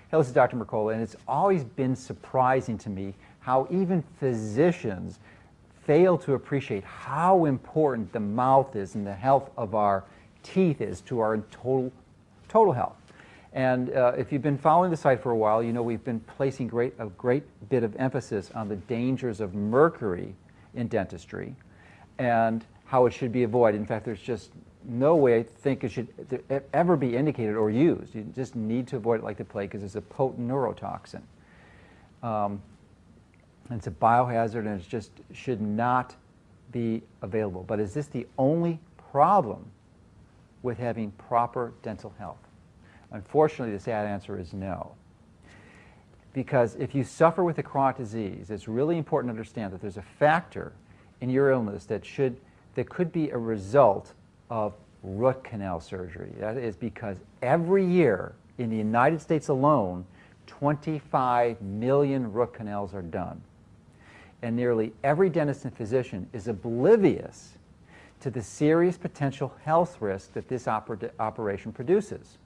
Hey, this is Dr. Mercola, and it's always been surprising to me how even physicians fail to appreciate how important the mouth is and the health of our teeth is to our total health. And if you've been following the site for a while, you know we've been placing a great bit of emphasis on the dangers of mercury in dentistry and how it should be avoided. In fact, there's just no way I think it should ever be indicated or used. You just need to avoid it like the plague because it's a potent neurotoxin. And it's a biohazard and it just should not be available. But is this the only problem with having proper dental health? Unfortunately, the sad answer is no. Because if you suffer with a chronic disease, it's really important to understand that there's a factor in your illness that could be a result of root canal surgery. That is because every year in the United States alone, 25 million root canals are done. And nearly every dentist and physician is oblivious to the serious potential health risk that this operation produces.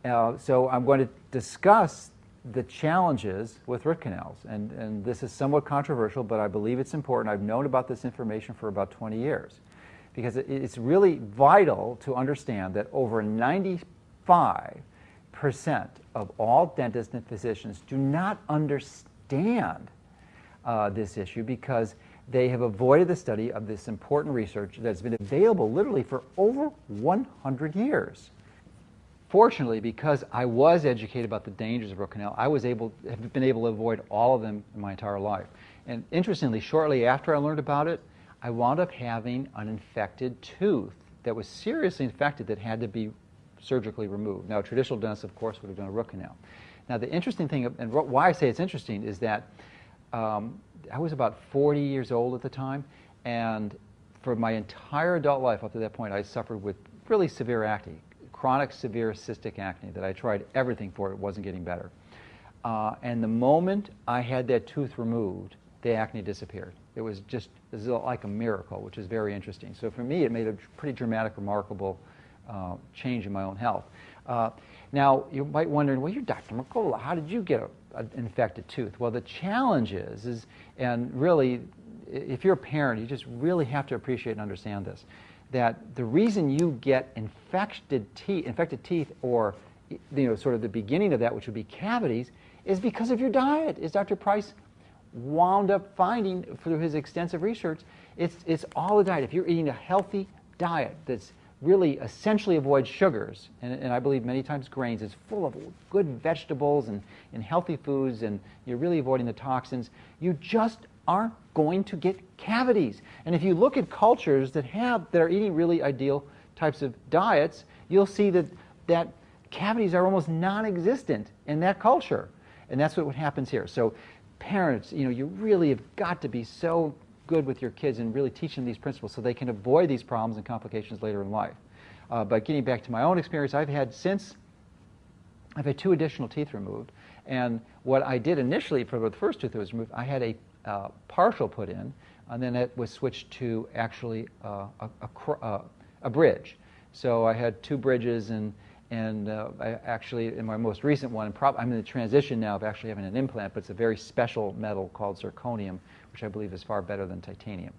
So I'm going to discuss the challenges with root canals. And this is somewhat controversial, but I believe it's important. I've known about this information for about 20 years. Because it's really vital to understand that over 95% of all dentists and physicians do not understand this issue because they have avoided the study of this important research that's been available literally for over 100 years. Fortunately, because I was educated about the dangers of root canal, have been able to avoid all of them in my entire life. And interestingly, shortly after I learned about it, I wound up having an infected tooth that was seriously infected that had to be surgically removed. Now, a traditional dentist, of course, would have done a root canal. Now, the interesting thing, and why I say it's interesting, is that I was about 40 years old at the time, and for my entire adult life up to that point, I suffered with really severe acne, chronic severe cystic acne that I tried everything for. It wasn't getting better. And the moment I had that tooth removed, the acne disappeared. It was like a miracle, which is very interesting. So for me, it made a pretty dramatic, remarkable change in my own health. Now, you might wonder, well, you're Dr. Mercola. How did you get an infected tooth? Well, the challenge is, and really, if you're a parent, you just really have to appreciate and understand this, that the reason you get infected teeth, or sort of the beginning of that, which would be cavities, is because of your diet. As Dr. Price wound up finding through his extensive research, it's all the diet. If you're eating a healthy diet that's really essentially avoids sugars, and I believe many times grains, it's full of good vegetables and healthy foods, and you're really avoiding the toxins, you just aren't going to get cavities. And if you look at cultures that are eating really ideal types of diets, you'll see that cavities are almost non-existent in that culture. And that's what happens here. So parents, you really have got to be so good with your kids and really teach them these principles so they can avoid these problems and complications later in life. But getting back to my own experience, I've had 2 additional teeth removed. And what I did initially for the first tooth that was removed, I had a partial put in, and then it was switched to actually a bridge. So I had 2 bridges, and I actually, in my most recent one, I'm in the transition now of actually having an implant, but it's a very special metal called zirconium, which I believe is far better than titanium.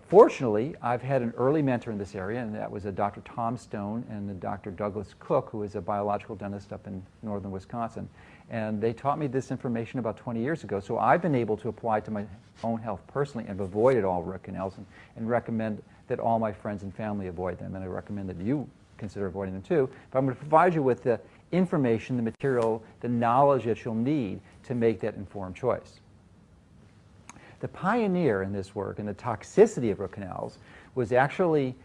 Fortunately, I've had an early mentor in this area, and that was a Dr. Tom Stone and a Dr. Douglas Cook, who is a biological dentist up in northern Wisconsin. And they taught me this information about 20 years ago, so I've been able to apply it to my own health personally and have avoided all root canals and recommend that all my friends and family avoid them, and I recommend that you consider avoiding them too. But I'm going to provide you with the information, the material, the knowledge that you'll need to make that informed choice. The pioneer in this work and the toxicity of root canals was actually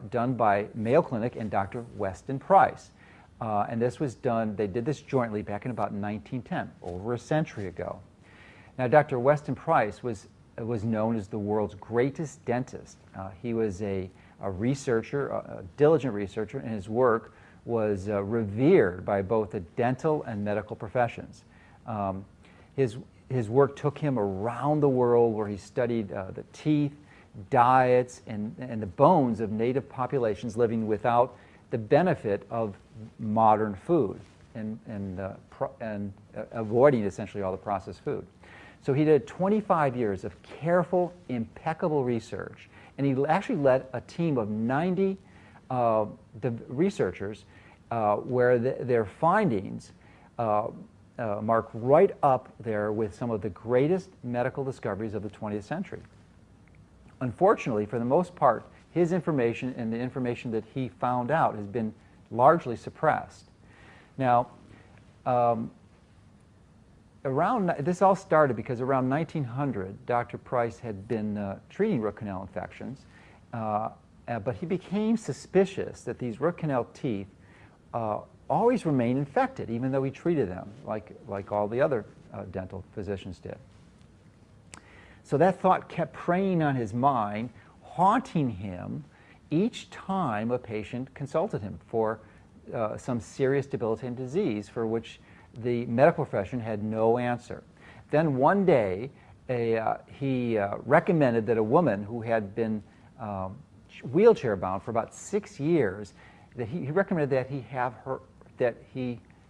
done by Mayo Clinic and Dr. Weston Price. And this was done, they did this jointly back in about 1910, over a century ago. Now, Dr. Weston Price was known as the world's greatest dentist. He was a researcher, a diligent researcher, and his work was revered by both the dental and medical professions. His work took him around the world where he studied the teeth, diets, and the bones of native populations living without the benefit of modern food and avoiding essentially all the processed food. So he did 25 years of careful, impeccable research, and he actually led a team of 90 researchers where their findings mark right up there with some of the greatest medical discoveries of the 20th century. Unfortunately, for the most part, his information and the information that he found out has been largely suppressed. Now, this all started because around 1900, Dr. Price had been treating root canal infections, but he became suspicious that these root canal teeth always remain infected, even though he treated them like all the other dental physicians did. So that thought kept preying on his mind, haunting him each time a patient consulted him for some serious debilitating disease for which the medical profession had no answer. Then one day, he recommended that a woman who had been wheelchair bound for about 6 years, that he recommended that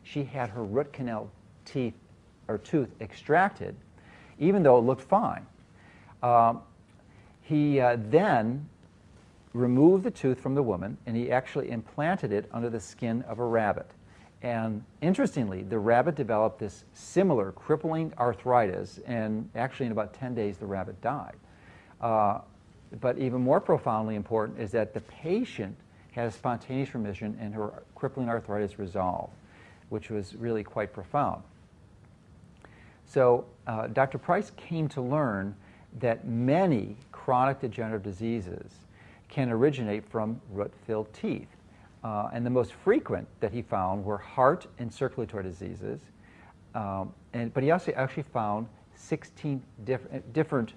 she had her root canal teeth or tooth extracted, even though it looked fine. He then removed the tooth from the woman, and he actually implanted it under the skin of a rabbit. And interestingly, the rabbit developed this similar crippling arthritis, and actually in about 10 days the rabbit died. But even more profoundly important is that the patient had a spontaneous remission and her crippling arthritis resolved, which was really quite profound. So Dr. Price came to learn that many chronic degenerative diseases can originate from root-filled teeth. And the most frequent that he found were heart and circulatory diseases. But he also actually found 16 different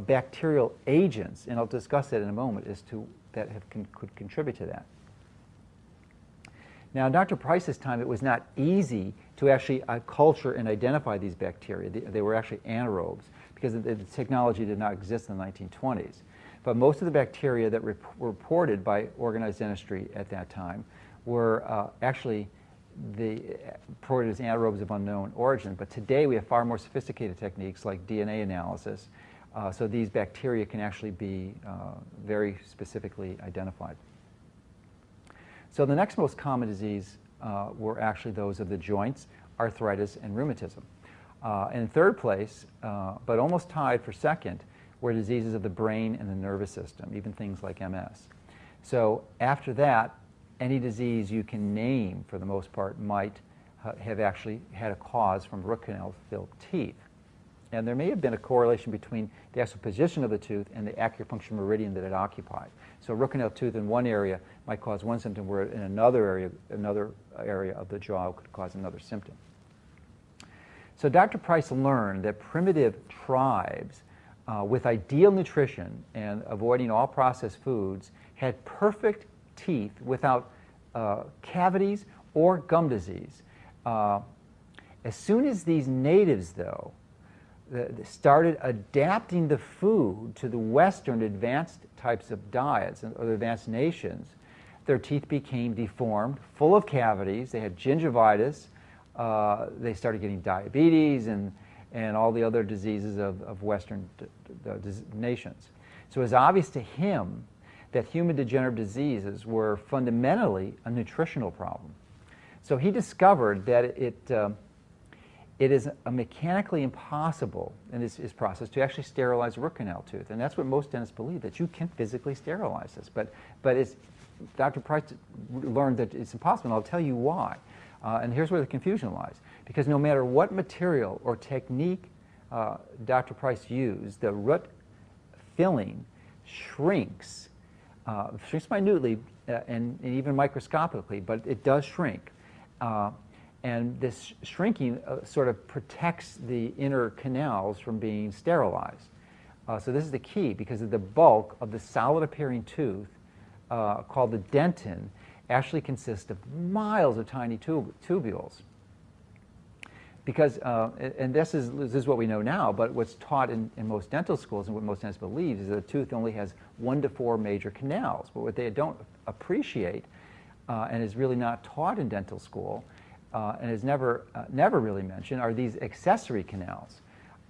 bacterial agents, and I'll discuss that in a moment, as to that could contribute to that. Now, in Dr. Price's time, it was not easy to actually culture and identify these bacteria. They were actually anaerobes because the technology did not exist in the 1920s. But most of the bacteria that were reported by organized dentistry at that time were actually reported as anaerobes of unknown origin. But today we have far more sophisticated techniques like DNA analysis, so these bacteria can actually be very specifically identified. So the next most common disease were actually those of the joints, arthritis, and rheumatism. And in third place, but almost tied for second, were diseases of the brain and the nervous system, even things like MS. So after that, any disease you can name, for the most part, might have actually had a cause from root canal-filled teeth. And there may have been a correlation between the actual position of the tooth and the acupuncture meridian that it occupied. So a root canal tooth in one area might cause one symptom, where in another area of the jaw could cause another symptom. So Dr. Price learned that primitive tribes with ideal nutrition and avoiding all processed foods had perfect teeth without cavities or gum disease. As soon as these natives, though, started adapting the food to the Western advanced types of diets or the advanced nations, their teeth became deformed, full of cavities. They had gingivitis. They started getting diabetes and all the other diseases of Western nations. So it was obvious to him that human degenerative diseases were fundamentally a nutritional problem. So he discovered that it is mechanically impossible in his process to actually sterilize a root canal tooth. And that's what most dentists believe, that you can physically sterilize this. But Dr. Price learned that it's impossible, and I'll tell you why. And here's where the confusion lies. Because no matter what material or technique Dr. Price used, the root filling shrinks minutely and even microscopically, but it does shrink. And this shrinking sort of protects the inner canals from being sterilized. So this is the key, because of the bulk of the solid appearing tooth, called the dentin, actually consists of miles of tiny tubules. Because, and this is what we know now, but what's taught in most dental schools and what most dentists believe is that a tooth only has 1 to 4 major canals. But what they don't appreciate and is really not taught in dental school, and is never really mentioned, are these accessory canals.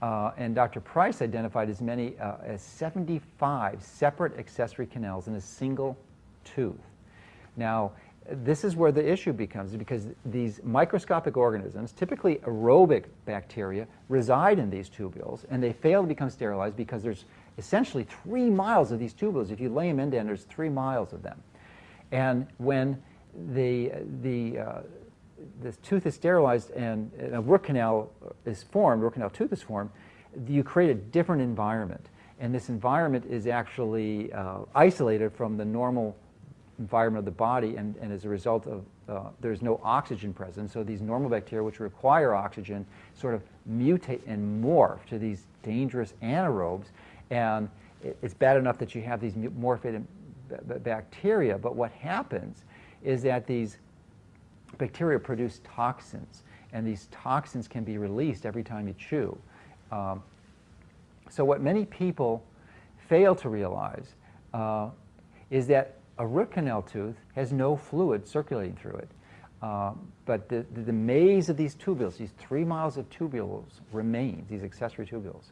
And Dr. Price identified as many as 75 separate accessory canals in a single tooth. Now, this is where the issue becomes, because these microscopic organisms, typically aerobic bacteria, reside in these tubules, and they fail to become sterilized because there's essentially 3 miles of these tubules. If you lay them in there, there's 3 miles of them. And when this tooth is sterilized and a root canal is formed, root canal tooth is formed, you create a different environment. And this environment is actually isolated from the normal environment of the body, and as a result of there's no oxygen present, so these normal bacteria which require oxygen sort of mutate and morph to these dangerous anaerobes, and it's bad enough that you have these morphated bacteria, but what happens is that these bacteria produce toxins, and these toxins can be released every time you chew. So what many people fail to realize is that a root canal tooth has no fluid circulating through it. But the maze of these tubules, these 3 miles of tubules remains, these accessory tubules.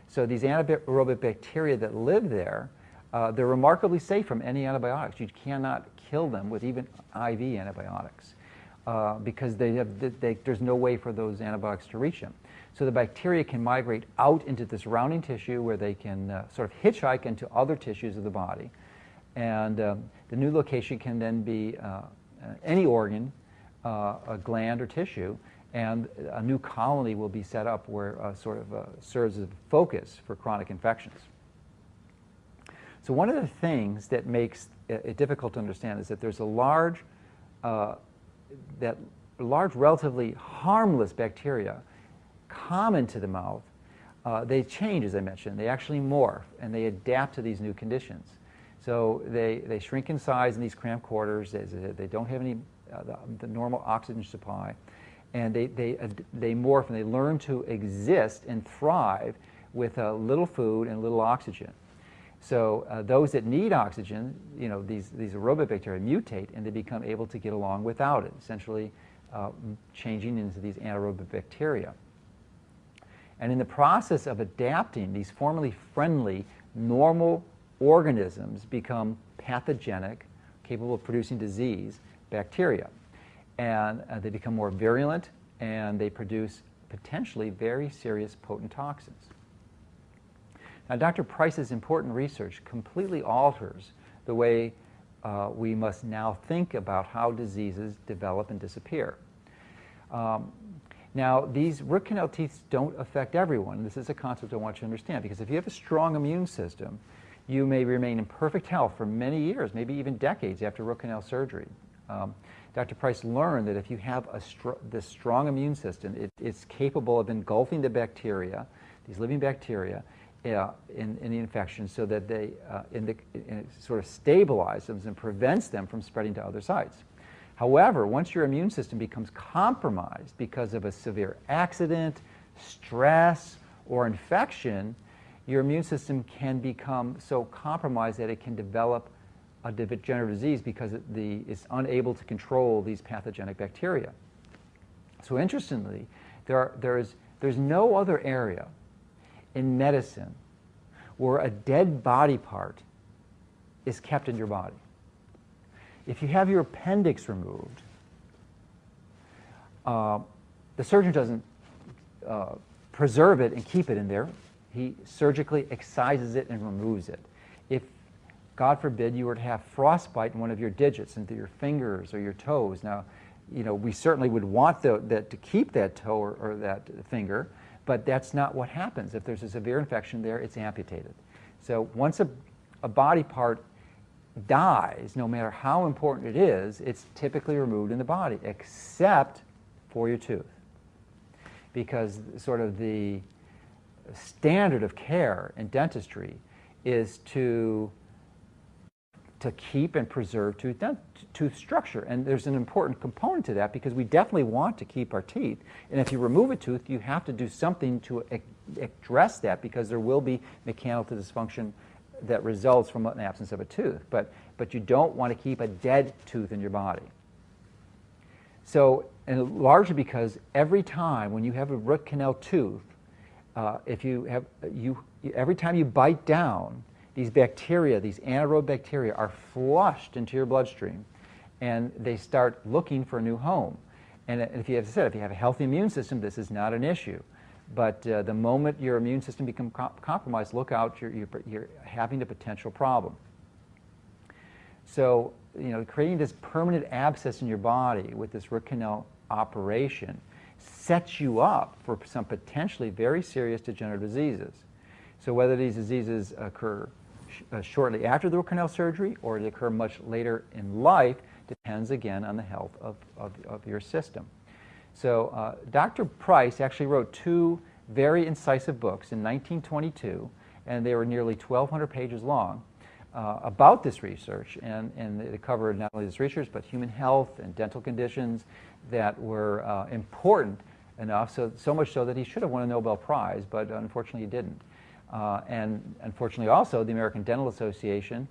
So these anaerobic bacteria that live there, they're remarkably safe from any antibiotics. You cannot kill them with even IV antibiotics because there's no way for those antibiotics to reach them. So the bacteria can migrate out into this surrounding tissue where they can sort of hitchhike into other tissues of the body. And the new location can then be any organ, a gland or tissue, and a new colony will be set up where sort of serves as a focus for chronic infections. So one of the things that makes it difficult to understand is that there's a large, relatively harmless bacteria common to the mouth. They change, as I mentioned. They actually morph, and they adapt to these new conditions. So they shrink in size in these cramped quarters. They don't have any the normal oxygen supply, and they morph and they learn to exist and thrive with little food and little oxygen. So those that need oxygen, these aerobic bacteria mutate, and they become able to get along without it, essentially changing into these anaerobic bacteria. And in the process of adapting, these formerly friendly, normal organisms become pathogenic, capable of producing disease, bacteria. And they become more virulent, and they produce potentially very serious potent toxins. Now, Dr. Price's important research completely alters the way we must now think about how diseases develop and disappear. Now, these root canal teeth don't affect everyone. This is a concept I want you to understand, because if you have a strong immune system, you may remain in perfect health for many years, maybe even decades after root canal surgery. Dr. Price learned that if you have this strong immune system, it's capable of engulfing the bacteria, these living bacteria, in the infection, so that they sort of stabilize them and prevents them from spreading to other sites. However, once your immune system becomes compromised because of a severe accident, stress, or infection, your immune system can become so compromised that it can develop a degenerative disease because it's unable to control these pathogenic bacteria. So interestingly, there's no other area in medicine where a dead body part is kept in your body. If you have your appendix removed, the surgeon doesn't preserve it and keep it in there. He surgically excises it and removes it. If, God forbid, you were to have frostbite in one of your digits, into your fingers or your toes, now, we certainly would want to keep that toe or that finger, but that's not what happens. If there's a severe infection there, it's amputated. So once a body part dies, no matter how important it is, it's typically removed in the body, except for your tooth. Because sort of the standard of care in dentistry is to keep and preserve tooth structure. And there's an important component to that, because we definitely want to keep our teeth. And if you remove a tooth, you have to do something to address that, because there will be mechanical dysfunction that results from an absence of a tooth. But but you don't want to keep a dead tooth in your body. So, and largely because every time when you have a root canal tooth, every time you bite down, these bacteria, these anaerobe bacteria, are flushed into your bloodstream, and they start looking for a new home. And if you have a healthy immune system, this is not an issue. But the moment your immune system becomes compromised, look out, you're having a potential problem. So, creating this permanent abscess in your body with this root canal operation sets you up for some potentially very serious degenerative diseases. So whether these diseases occur shortly after the root canal surgery or they occur much later in life depends again on the health of your system. So Dr. Price actually wrote 2 very incisive books in 1922, and they were nearly 1,200 pages long, about this research, and it covered not only this research but human health and dental conditions that were important enough, so much so that he should have won a Nobel Prize, but unfortunately he didn't. And unfortunately also the American Dental Association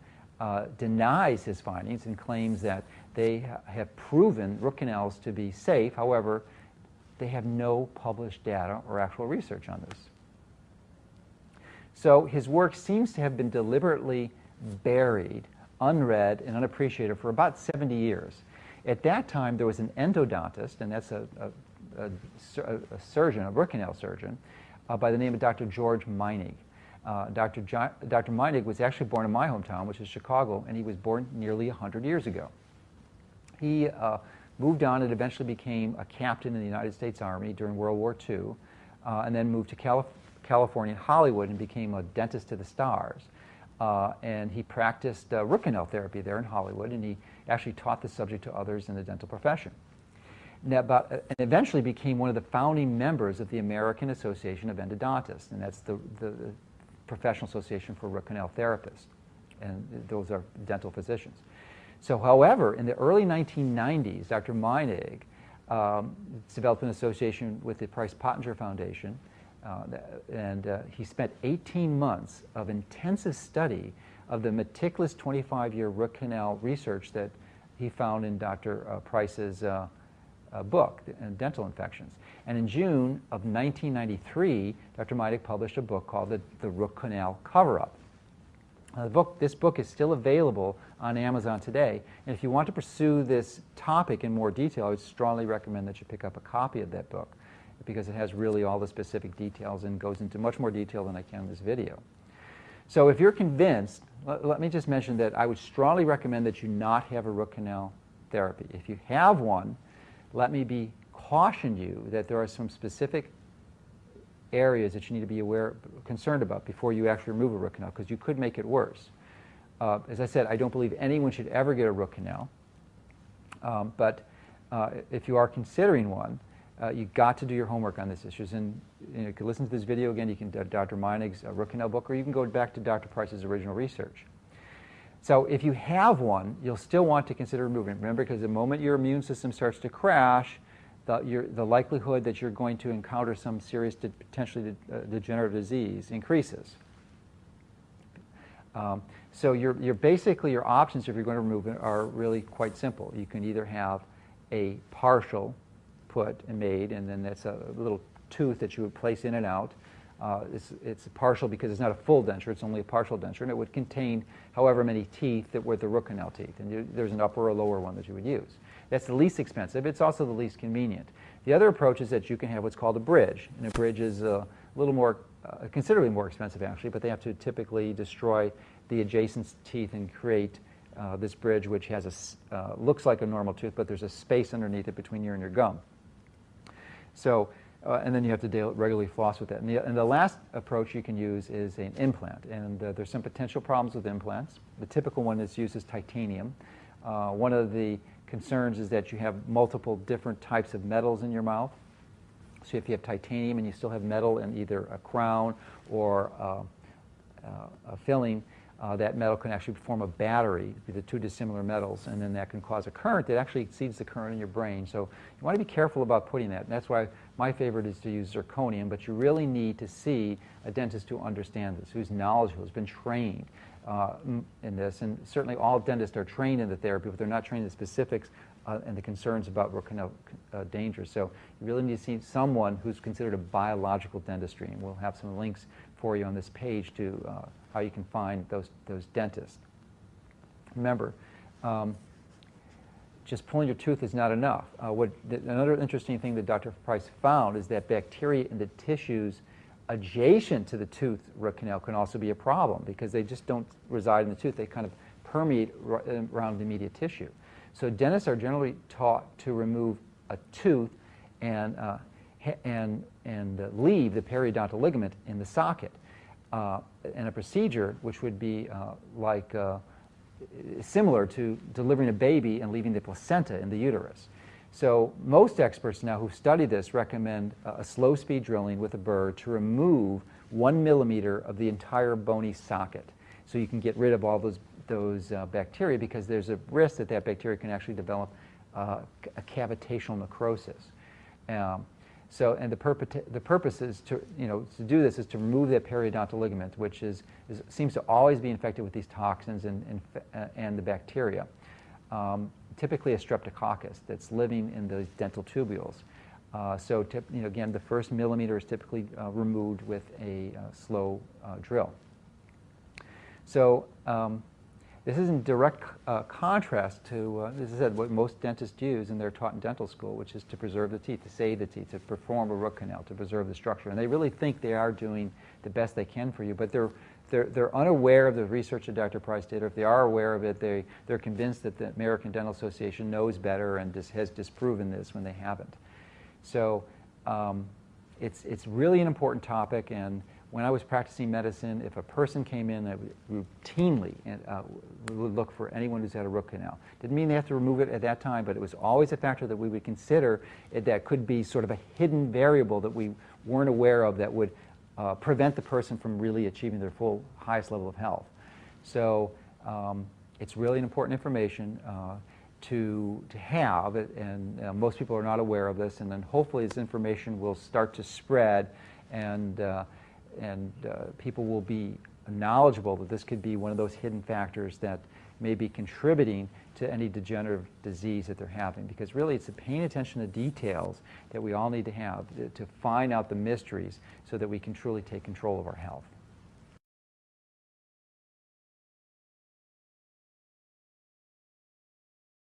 denies his findings and claims that they have proven root canals to be safe. However, they have no published data or actual research on this. So his work seems to have been deliberately buried, unread, and unappreciated for about 70 years. At that time, there was an endodontist, and that's a surgeon, a root canal surgeon, by the name of Dr. George Meinig. Dr. Meinig was actually born in my hometown, which is Chicago, and he was born nearly 100 years ago. He moved on and eventually became a captain in the United States Army during World War II, and then moved to California, Hollywood, and became a dentist to the stars. And he practiced root canal therapy there in Hollywood, and he actually taught the subject to others in the dental profession. And eventually became one of the founding members of the American Association of Endodontists, and that's the professional association for root canal therapists, and those are dental physicians. So, however, in the early 1990s, Dr. Meinig developed an association with the Price-Pottinger Foundation, and he spent 18 months of intensive study of the meticulous 25-year root canal research that he found in Dr. Price's book, Dental Infections. And in June of 1993, Dr. Meinig published a book called The Root Canal Cover-Up. This book is still available on Amazon today, and if you want to pursue this topic in more detail, I would strongly recommend that you pick up a copy of that book, because it has really all the specific details and goes into much more detail than I can in this video. So if you're convinced, let me just mention that I would strongly recommend that you not have a root canal therapy. If you have one, let me caution you that there are some specific areas that you need to be concerned about before you actually remove a root canal, because you could make it worse. As I said, I don't believe anyone should ever get a root canal, but if you are considering one, you've got to do your homework on these issues. And you can listen to this video again. You can do Dr. Meinig's root canal book, or you can go back to Dr. Price's original research. So if you have one, you'll still want to consider removing it. Remember, because the moment your immune system starts to crash, the likelihood that you're going to encounter some serious, potentially degenerative disease increases. So basically your options if you're going to remove it are really quite simple. You can either have a partial put and made, and then that's a little tooth that you would place in and out. It's partial because it's not a full denture, it's only a partial denture, and it would contain however many teeth that were the root canal teeth, and there's an upper or lower one that you would use. That's the least expensive. It's also the least convenient. The other approach is that you can have what's called a bridge, and a bridge is a little more, considerably more expensive actually, but they have to typically destroy the adjacent teeth and create this bridge, which has looks like a normal tooth, but there's a space underneath it between you and your gum. So, and then you have to regularly floss with that. And the last approach you can use is an implant, and there's some potential problems with implants. The typical one that's used is titanium. One of the concerns is that you have multiple different types of metals in your mouth. So if you have titanium and you still have metal in either a crown or a filling, that metal can actually form a battery with the two dissimilar metals, and then that can cause a current that actually exceeds the current in your brain. So you want to be careful about putting that, and that's why my favorite is to use zirconium, but you really need to see a dentist who understands this, who's knowledgeable, who's been trained. in this, and certainly all dentists are trained in the therapy, but they're not trained in the specifics and the concerns about root canal danger. So you really need to see someone who's considered a biological dentistry, and we'll have some links for you on this page to how you can find those dentists. Remember, just pulling your tooth is not enough. Another interesting thing that Dr. Price found is that bacteria in the tissues adjacent to the tooth root canal can also be a problem, because they just don't reside in the tooth. They kind of permeate around the immediate tissue. So dentists are generally taught to remove a tooth and leave the periodontal ligament in the socket. And a procedure which would be similar to delivering a baby and leaving the placenta in the uterus. So most experts now who study this recommend a slow speed drilling with a burr to remove 1 millimeter of the entire bony socket, so you can get rid of all those bacteria, because there's a risk that bacteria can actually develop a cavitational necrosis. And the purpose is to do this is to remove that periodontal ligament, which seems to always be infected with these toxins and the bacteria. Typically a streptococcus that's living in those dental tubules. Again, the first millimeter is typically removed with a slow drill. So this is in direct contrast to, as I said, what most dentists use and they're taught in dental school, which is to preserve the teeth, to save the teeth, to perform a root canal, to preserve the structure. And they really think they are doing the best they can for you, but they're unaware of the research that Dr. Price did, or if they are aware of it, they're convinced that the American Dental Association knows better and has disproven this when they haven't. So it's really an important topic, and when I was practicing medicine, if a person came in, I would routinely would look for anyone who's had a root canal. Didn't mean they have to remove it at that time, but it was always a factor that we would consider that could be sort of a hidden variable that we weren't aware of that would prevent the person from really achieving their full highest level of health. So it's really an important information to have, and most people are not aware of this, and then hopefully this information will start to spread, and people will be knowledgeable that this could be one of those hidden factors that may be contributing to any degenerative disease that they're having. Because really it's paying attention to details that we all need to have to find out the mysteries so that we can truly take control of our health.